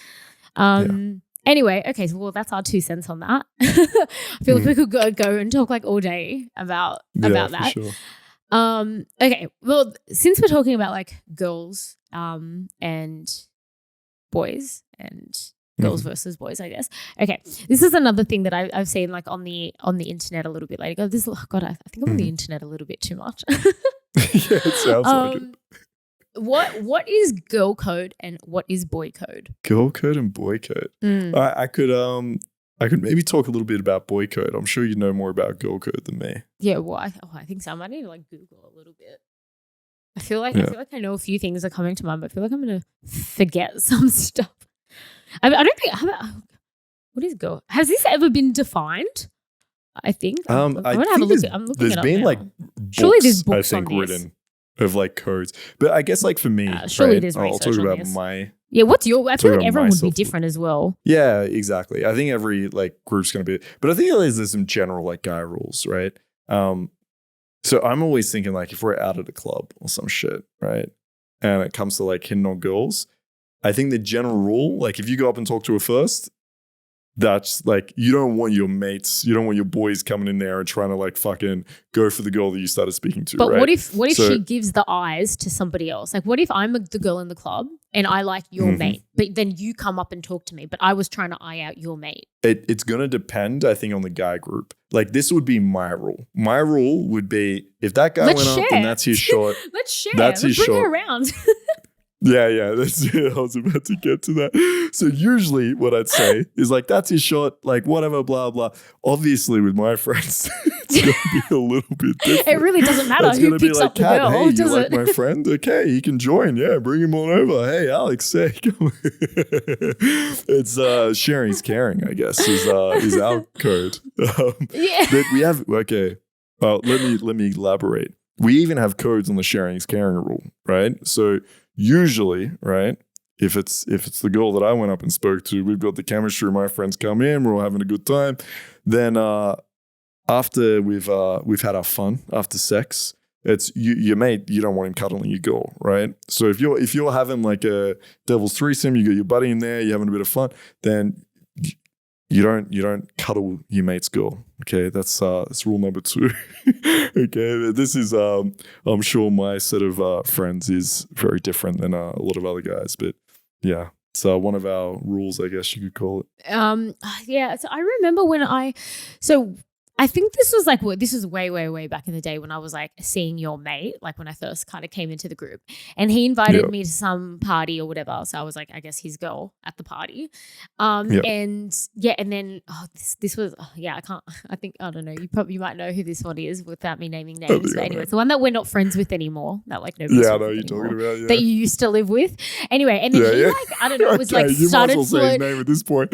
Anyway, okay, so that's our 2 cents on that. I feel like we could go and talk like all day about that. For sure. Okay, well, since we're talking about like girls and boys and girls versus boys, I guess. Okay, this is another thing that I've seen like on the internet a little bit later. I think I'm on the internet a little bit too much. Yeah, it sounds like it. What is girl code and what is boy code? Girl code and boy code. I could maybe talk a little bit about boy code. I'm sure you know more about girl code than me. Yeah, well, I think so. I might need to like Google a little bit. I feel like I know a few things are coming to mind, but I feel like I'm gonna forget some stuff. I don't think. What is girl? Has this ever been defined? I think. I'm gonna have a look. I'm looking it up now. There's been like books, surely there's books I think on written of like codes, but I guess like for me, surely there's research I'll talk on about this. my. Yeah, what's your? I feel like everyone would be different as well. Yeah, exactly. I think every like group's gonna be, but I think there's some general like guy rules, right? So I'm always thinking like if we're out at a club or some shit, right, and it comes to like hitting on girls, I think the general rule, like if you go up and talk to her first, that's like you don't want your mates, you don't want your boys coming in there and trying to like fucking go for the girl that you started speaking to. But right? what if she gives the eyes to somebody else? Like what if I'm the girl in the club and I like your mate, but then you come up and talk to me, but I was trying to eye out your mate? It's gonna depend, I think, on the guy group. Like this would be my rule. My rule would be if that guy went up, then that's his shot. Let's share. Let's bring her around. Yeah, that's it. I was about to get to that. So usually what I'd say is like, that's his shot, like whatever, blah, blah. Obviously with my friends, it's going to be a little bit different. It really doesn't matter who picks up the girl, hey, does you it? like my friend? Okay, you can join. Yeah, bring him on over. Hey, Alex, say. It's sharing's caring, I guess, is our code. But we have, okay, well, let me elaborate. We even have codes on the sharing's caring rule, right? So usually, right, if it's the girl that I went up and spoke to, we've got the chemistry, my friends come in, we're all having a good time. Then after we've had our fun, after sex, it's your mate, you don't want him cuddling your girl, right? So if you're having like a devil's threesome, you got your buddy in there, you're having a bit of fun, then you don't cuddle your mate's girl. Okay, that's rule number 2. Okay, this is I'm sure my set of friends is very different than a lot of other guys, but yeah, it's one of our rules, I guess you could call it. Yeah. So I remember I think this was way back in the day when I was like seeing your mate, like when I first kind of came into the group, and he invited me to some party or whatever. So I was like, I guess his girl at the party. And then this was, I don't know. You might know who this one is without me naming names. But anyway, it's the one that we're not friends with anymore. That like nobody's I know you're talking about. Yeah. That you used to live with. Anyway, and then he like, I don't know, it was like you started might as well say his name at this point.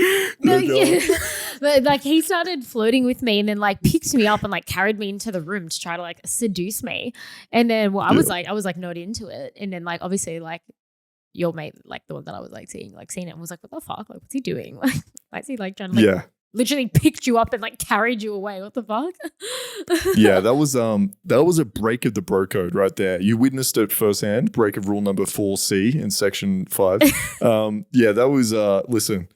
But like he started flirting with me and then like picked me up and like carried me into the room to try to like seduce me. And then I was like not into it. And then like obviously like your mate, like the one that I was like seeing it and was like, what the fuck? Like what's he doing? Like why is he like trying to like literally picked you up and like carried you away? What the fuck? Yeah, that was a break of the bro code right there. You witnessed it firsthand. Break of rule number 4C in section 5. That was listen.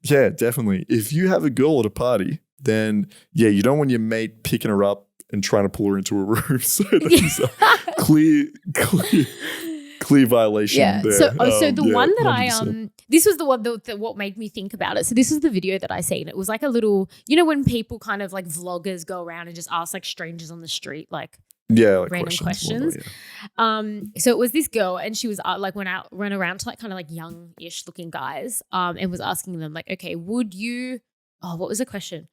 Definitely. If you have a girl at a party, then you don't want your mate picking her up and trying to pull her into a room. So that's a clear violation. Yeah. There. So the one that 100%. this was the one that what made me think about it. So this is the video that I seen. It was like a little, when people kind of like vloggers go around and just ask like strangers on the street, like like random questions. So it was this girl, and she was like went around to like kind of like young-ish looking guys, and was asking them like, okay, would you? Oh, what was the question?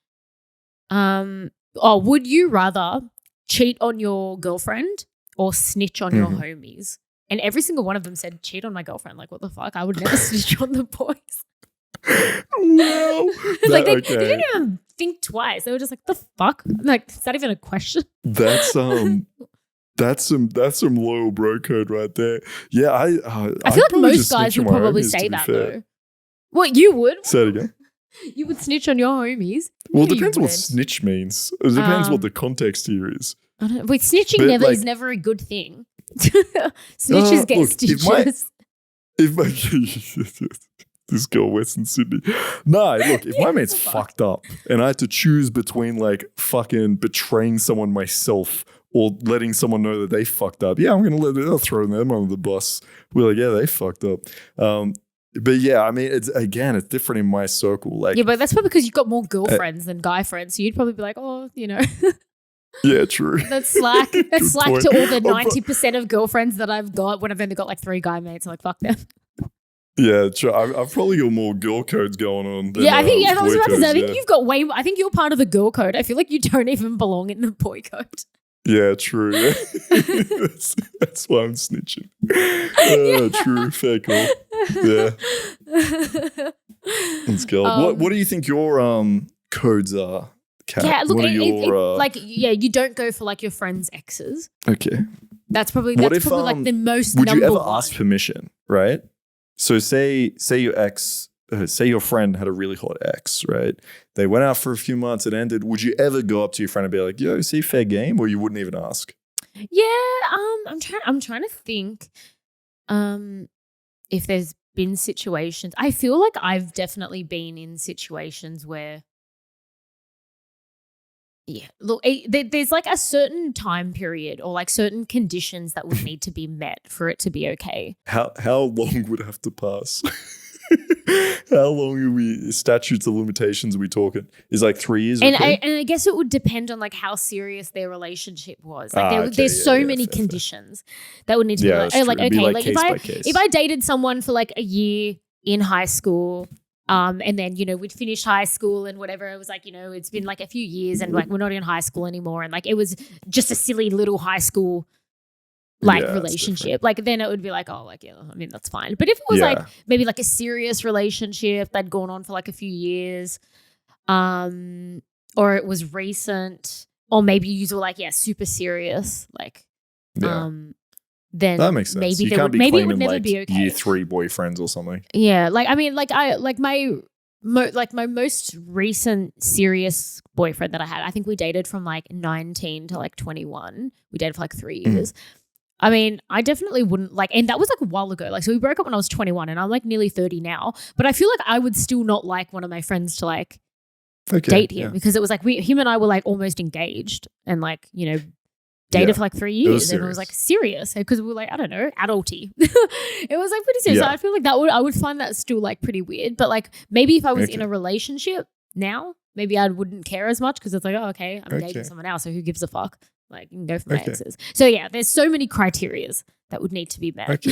Would you rather cheat on your girlfriend or snitch on your homies? And every single one of them said, cheat on my girlfriend. Like, what the fuck? I would never snitch on the boys. Wow. Like they didn't even think twice. They were just like, the fuck? Like, is that even a question? That's some loyal bro code right there. Yeah, I feel like most guys would probably say that though. What, you would? Say it again. You would snitch on your homies? Well, it depends what snitch means. It depends what the context here is. I don't know. Wait, snitching is never a good thing. Snitches get stitches. This girl Western Sydney. No, look, if my mate's fucked up and I had to choose between like fucking betraying someone myself or letting someone know that they fucked up, yeah, I'm gonna I'll throw them under the bus. We're like, yeah, they fucked up. But yeah, I mean, it's different in my circle. Like, yeah, but that's probably because you've got more girlfriends than guy friends. So you'd probably be like, oh, Yeah, true. That's slack. That's slack to all the 90% of girlfriends that I've got when I've only got like 3 guy mates. I'm like, fuck them. Yeah, true. I've probably got more girl codes going on. Than, I was about to say, I think you've got I think you're part of the girl code. I feel like you don't even belong in the boy code. Yeah, true. Yeah. that's why I'm snitching. True. Fair call. Yeah. Let's go. What do you think your codes are? Kat? Yeah, look, what are you don't go for like your friends' exes. Okay. That's probably like the most. Would you ever one. ask permission? Right. So say your ex, say your friend had a really hot ex, right? They went out for a few months, it ended. Would you ever go up to your friend and be like, "Yo, see, fair game," or you wouldn't even ask? Yeah. I'm trying to think. If there's been situations, I feel like I've definitely been in situations where. Yeah, look, there's like a certain time period or like certain conditions that would need to be met for it to be okay. How long would have to pass? How long are we? Statutes of limitations are we talking? Is like 3 years? And okay? I guess it would depend on like how serious their relationship was. Like there's so many conditions that would need to be like okay, like if I dated someone for like a year in high school. And then, we'd finished high school and whatever. It was like, it's been like a few years and like we're not in high school anymore. And like it was just a silly little high school relationship. Like then it would be like, oh, like, yeah, I mean, that's fine. But if it was like maybe like a serious relationship that'd gone on for like a few years, or it was recent, or maybe you were like, super serious, like, then that makes sense. Maybe it would never be okay. Year 3 boyfriends or something. Yeah, like I mean, like my most recent serious boyfriend that I had. I think we dated from like 19 to like 21. We dated for like 3 years. I mean, I definitely wouldn't like, and that was like a while ago. Like, so we broke up when I was 21, and I'm like nearly 30 now. But I feel like I would still not like one of my friends to like date him because it was like him and I were like almost engaged and like dated for like 3 years, and it was like serious because we were like, I don't know, adulty. It was like pretty serious. So I feel like I would find that still like pretty weird. But like maybe if I was in a relationship now, maybe I wouldn't care as much because it's like, oh, okay, I'm dating someone else, so who gives a fuck? Like, you can go for my exes. So yeah, there's so many criterias that would need to be met.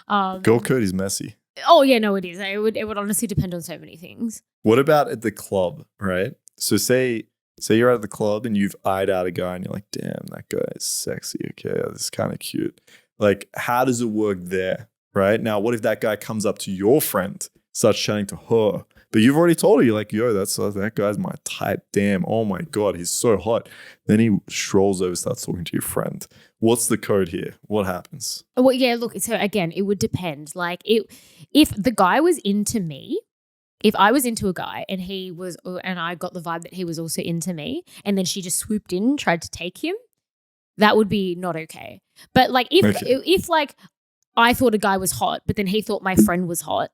Girl code is messy. Oh yeah, no, it is. It would honestly depend on so many things. What about at the club, right? So say you're at the club and you've eyed out a guy and you're like, damn, that guy is sexy. Okay, this is kind of cute. Like, how does it work there, right? Now, what if that guy comes up to your friend, starts chatting to her, but you've already told her, you're like, yo, that guy's my type. Damn, oh my God, he's so hot. Then he strolls over, starts talking to your friend. What's the code here? What happens? Well, yeah, look, so again, it would depend. Like, if the guy was into me, if I was into a guy and I got the vibe that he was also into me, and then she just swooped in and tried to take him, that would be not okay. But like if like I thought a guy was hot, but then he thought my friend was hot,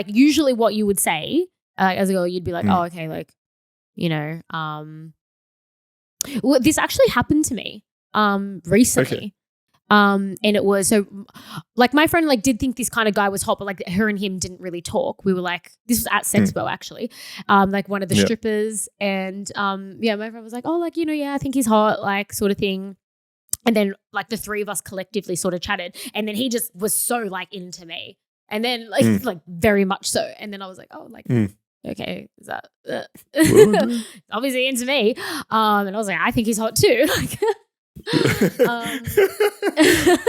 usually what you would say as a girl, you'd be like, oh, okay, like, Well, this actually happened to me recently. Okay. And it was so like my friend like did think this kind of guy was hot, but like her and him didn't really talk. We were like, this was at Sexpo actually, like one of the strippers, and my friend was like, oh, like, you know, yeah, I think he's hot, like sort of thing. And then like the three of us collectively sort of chatted, and then he just was so like into me, and then like very much so, and then I was like, oh, like. Okay, is that obviously into me? And I was like, I think he's hot too. Like,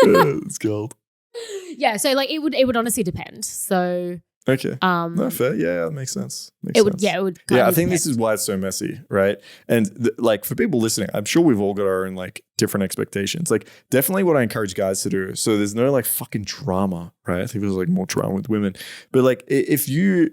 it's gold. Yeah, so like it would honestly depend. So okay, no, fair. Yeah, that makes sense. It would. I think this is why it's so messy, right? And like for people listening, I'm sure we've all got our own like different expectations. Like definitely what I encourage guys to do. So there's no like fucking drama, right? I think there's like more drama with women, but like if you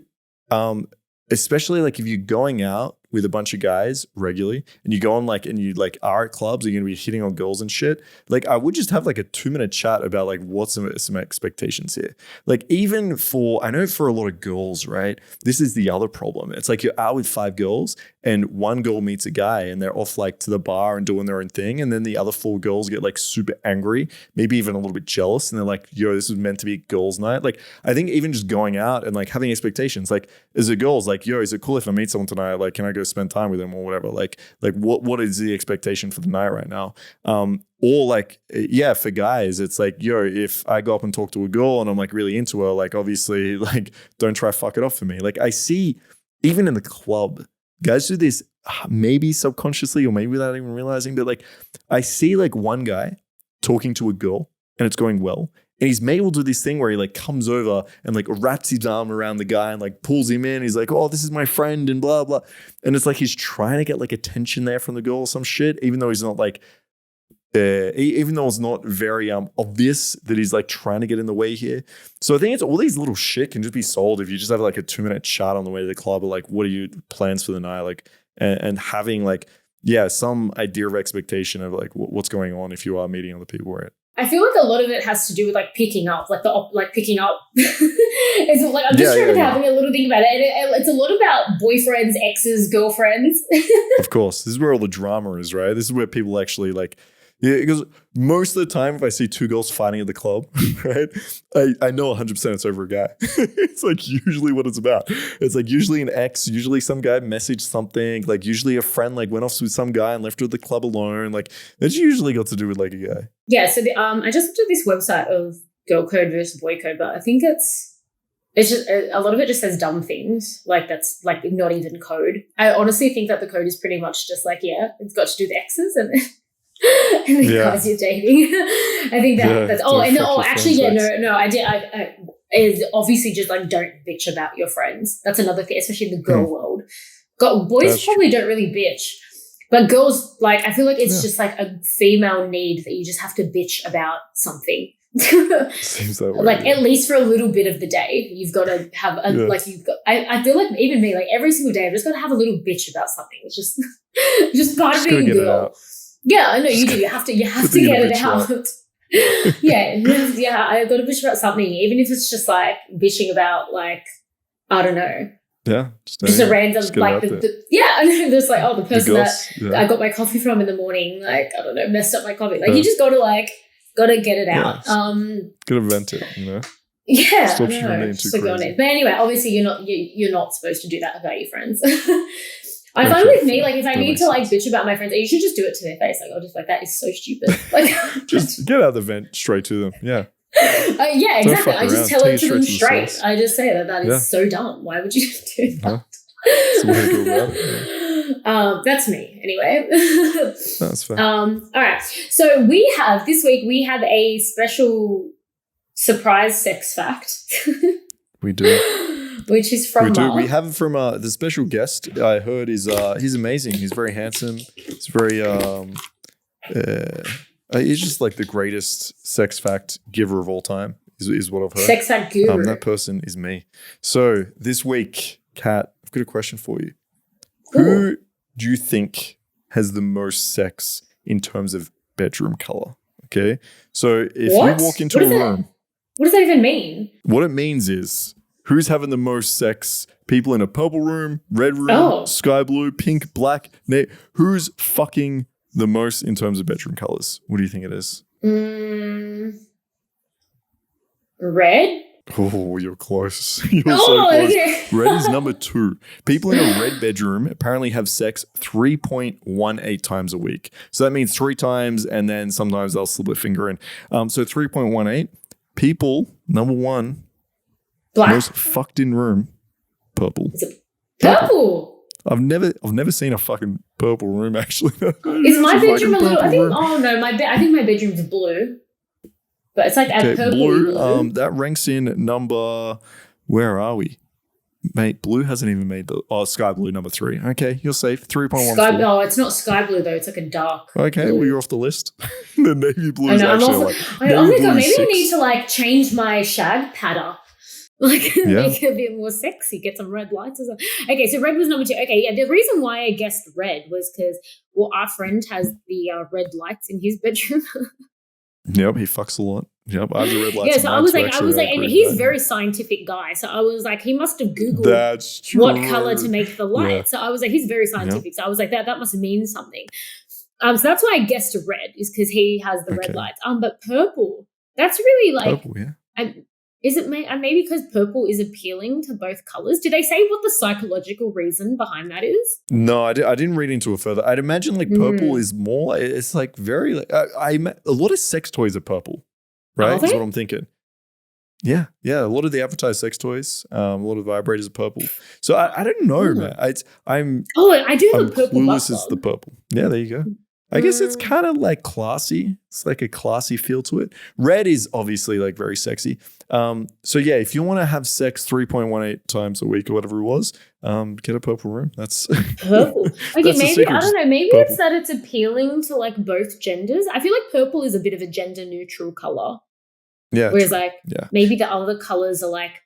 especially like if you're going out with a bunch of guys regularly and you go on like and you like are at clubs, you're gonna be hitting on girls and shit. Like I would just have like a 2-minute chat about like what's some expectations here. Like even I know for a lot of girls, right? This is the other problem. It's like you're out with 5 girls and one girl meets a guy and they're off like to the bar and doing their own thing. And then the other 4 girls get like super angry, maybe even a little bit jealous. And they're like, yo, this is meant to be girls' night. Like I think even just going out and like having expectations, like as a girl's like, yo, is it cool if I meet someone tonight? Like, can I go spend time with them or whatever? Like what is the expectation for the night right now? Or like, yeah, for guys, it's like, yo, if I go up and talk to a girl and I'm like really into her, like obviously like don't try fuck it off for me. Like I see even in the club, guys do this maybe subconsciously or maybe without even realizing, but like I see like one guy talking to a girl and it's going well. And his mate will do this thing where he like comes over and like wraps his arm around the guy and like pulls him in. He's like, oh, this is my friend and blah, blah. And it's like he's trying to get like attention there from the girl or some shit, even though he's not like, even though it's not very obvious that he's like trying to get in the way here. So I think it's all these little shit can just be solved if you just have like a 2-minute chat on the way to the club or like what are your plans for the night, like and having like some idea of expectation of like what's going on if you are meeting other people, right? I feel like a lot of it has to do with like picking up, like picking up. It's like I'm just trying to having a little think about it. It's a lot about boyfriends, exes, girlfriends. Of course, this is where all the drama is, right? This is where people actually like. Yeah, because most of the time, if I see 2 girls fighting at the club, right, I know 100% it's over a guy. It's like usually what it's about. It's like usually an ex, usually some guy messaged something, like usually a friend like went off with some guy and left her at the club alone. Like it's usually got to do with like a guy. Yeah, so I just looked at this website of girl code versus boy code, but I think it's just a lot of it just says dumb things, like that's like not even code. I honestly think that the code is pretty much just like, yeah, it's got to do with exes and and the guys you're dating. I think that's I did. I is obviously just like don't bitch about your friends. That's another thing, especially in the girl world. Boys probably don't really bitch, but girls, like I feel like it's just like a female need that you just have to bitch about something. Seems that way. Like at least for a little bit of the day, you've got to have like you've got. I feel like even me, like every single day, I've just got to have a little bitch about something. It's just part of being a girl. Yeah, I know you do. You have to get it out. yeah. I've got to bitch about something, even if it's just like bitching about like I don't know. Yeah, just a random like I know. There's like the person that I got my coffee from in the morning, like I don't know, messed up my coffee. Like you just got to get it out. Gotta vent it, you know. Yeah, stops you from being too crazy. But anyway, obviously you're not supposed to do that about your friends. I find with me, like, if I need to, like, bitch about my friends, you should just do it to their face. Like, I'll just, like, that is so stupid. Like, just get out the vent straight to them. Yeah. Yeah, exactly. I just tell it to them straight. I just say that is so dumb. Why would you do that? That's the way to go about it. That's me, anyway. That's fair. All right. So this week, we have a special surprise sex fact. We do. Which is from We have it from the special guest. I heard he's amazing. He's very handsome. He's very he's just like the greatest sex fact giver of all time. Is what I've heard. Sex fact guru. That person is me. So this week, Kat, I've got a question for you. Who do you think has the most sex in terms of bedroom color? Okay, so if you walk into a room, what does that even mean? What it means is, who's having the most sex? People in a purple room, red room, sky blue, pink, black. Who's fucking the most in terms of bedroom colors? What do you think it is? Red? Oh, you're close. You're so close. Okay. Red is number 2. People in a red bedroom apparently have sex 3.18 times a week. So that means 3 times, and then sometimes they'll slip a finger in. So 3.18. People, number 1, Black. most fucked in room, purple. Is it purple? I've never seen a fucking purple room actually. Is my bedroom a little? I think. Oh no, I think my bedroom's blue. But it's like a purple blue. That ranks in number. Where are we, mate? Blue hasn't even made the. Oh, sky blue number 3. Okay, you're safe. 3.14. Oh, it's not sky blue though. It's like a dark. Okay, blue. well you're off the list. The navy blue is I know, actually oh my god, maybe I need to like change my shag pattern. Like make it a bit more sexy, get some red lights or something. Okay, so red was number 2. Okay, yeah, the reason why I guessed red was because our friend has the red lights in his bedroom. Yep, he fucks a lot. Yep, I have the red lights. Yeah, so I was like, and he's a very scientific guy. So I was like, he must have Googled what color to make the light. Yeah. So I was like, he's very scientific. Yep. So I was like, that must mean something. So that's why I guessed red, is because he has the red lights. But purple, that's really like, purple, yeah. Is it maybe because purple is appealing to both colors? Did they say what the psychological reason behind that is? No, I didn't read into it further. I'd imagine like purple is more. It's like very. A lot of sex toys are purple, right? That's what I'm thinking. Yeah. A lot of the advertised sex toys, a lot of vibrators are purple. So I don't know, man. I do have a purple. Clueless is the purple. Yeah, there you go. I guess it's kind of like classy. It's like a classy feel to it. Red is obviously like very sexy. So yeah, if you want to have sex 3.18 times a week or whatever it was, get a purple room. That's purple. Okay, that's maybe I don't know. Maybe purple. It's that it's appealing to like both genders. I feel like purple is a bit of a gender neutral color. Yeah. Whereas maybe the other colors are like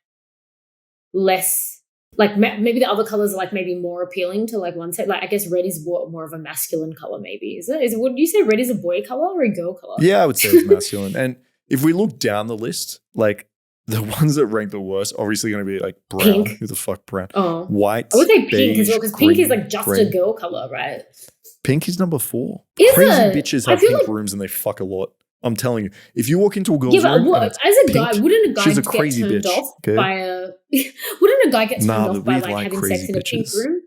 less. Like maybe the other colors are like maybe more appealing to like one set. Like I guess red is more of a masculine color. Maybe is it? Would you say red is a boy color or a girl color? Yeah, I would say it's masculine. And if we look down the list, like the ones that rank the worst, obviously going to be like brown. Pink. Who the fuck brown? Oh, white. I would say pink as well because pink is like just green. A girl color, right? Pink is number 4. Is Crazy it? bitches have pink rooms and they fuck a lot. I'm telling you, if you walk into a girl's room, as a guy, wouldn't a guy she's a get crazy turned bitch, off by a? Wouldn't a guy get turned off by like having sex in a pink room?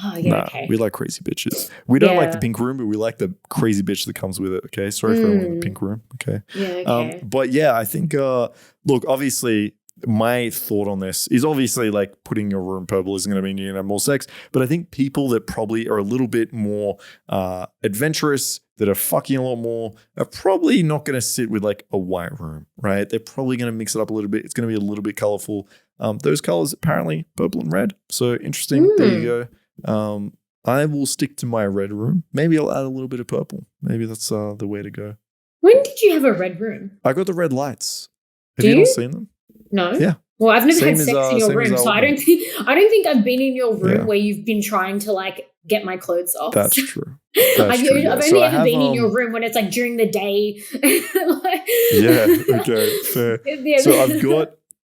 Oh yeah, okay. We like crazy bitches. We don't like the pink room, but we like the crazy bitch that comes with it. Okay, sorry for everyone in the pink room. Okay, yeah, okay. But yeah, I think look, obviously. My thought on this is obviously like putting your room purple isn't going to mean you're going to have more sex, but I think people that probably are a little bit more adventurous, that are fucking a lot more, are probably not going to sit with like a white room, right? They're probably going to mix it up a little bit. It's going to be a little bit colorful. Those colors apparently purple and red. So interesting. There you go. I will stick to my red room. Maybe I'll add a little bit of purple. Maybe that's the way to go. When did you have a red room? I got the red lights. Have you not seen them? No. Yeah. Well, I've never had sex in your room, so I don't think I've been in your room where you've been trying to like get my clothes off. That's true. I've only ever been in your room when it's like during the day. Yeah. Okay. Fair. So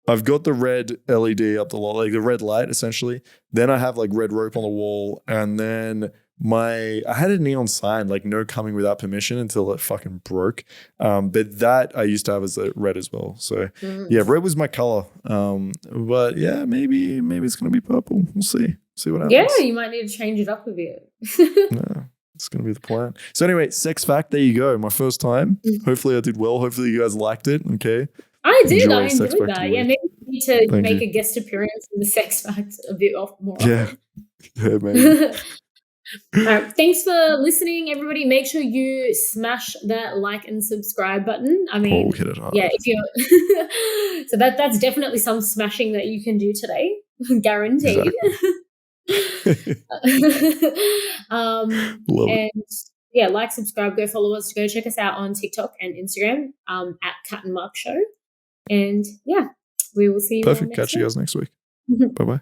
I've got the red LED up the like the red light essentially. Then I have like red rope on the wall, and then I had a neon sign like no coming without permission until it fucking broke. But that I used to have as a red as well. So yeah, red was my color. But yeah, maybe it's gonna be purple. We'll see. See what happens. Yeah, you might need to change it up a bit. Yeah, it's gonna be the plan. So anyway, sex fact. There you go. My first time. Hopefully I did well. Hopefully you guys liked it. Okay. I did. I enjoyed that. Yeah, maybe you need to make a guest appearance in the sex fact a bit more. Yeah. Yeah, man. All right, thanks for listening, everybody. Make sure you smash that like and subscribe button. I mean, hit it hard. Yeah, if you're so that's definitely some smashing that you can do today, guaranteed. Yeah, like, subscribe, go follow us, go check us out on TikTok and Instagram at Cat and Mark Show, and yeah, we will see you. Perfect. Next Catch week. you guys next week. Bye bye.